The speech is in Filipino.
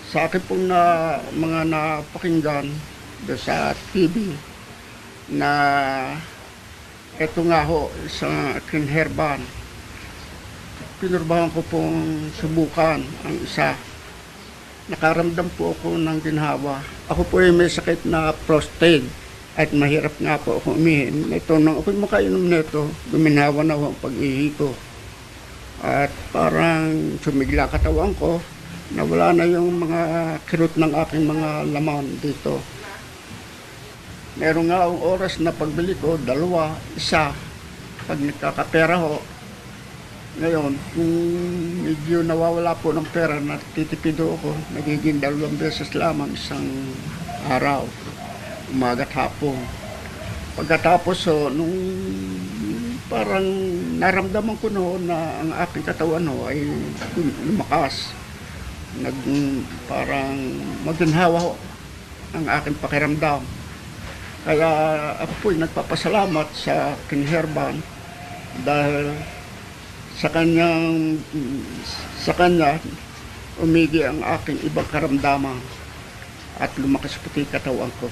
Sa akin pong mga napakinggan sa TV na eto nga ho, isang aking herban. Pinurbahan ko pong subukan ang isa. Nakaramdam po ako ng ginhawa. Ako po ay may sakit na prostate at mahirap nga po ako umihin. Ito, nang ako'y makainom nito, guminhawa na ho ang pag-ihi ko. At parang sumigla katawan ko, nawala na yung mga kirot ng aking mga laman dito. Meron nga ang oras na pagbili ko, 2, 1. Pag nagkakapera ho, ngayon, kung medyo nawawala po ng pera, natitipido ako, nagiging 2 beses lamang isang araw, umaga at hapon. Pagkatapos ho, nung parang naramdaman ko noon na ang aking katawan ho ay lumakas. Parang maginhawa ho ang aking pakiramdam. Kaya ako po'y nagpapasalamat sa aking herban dahil sa kanya umigi ang aking ibang karamdaman at lumakas pati katawan ko.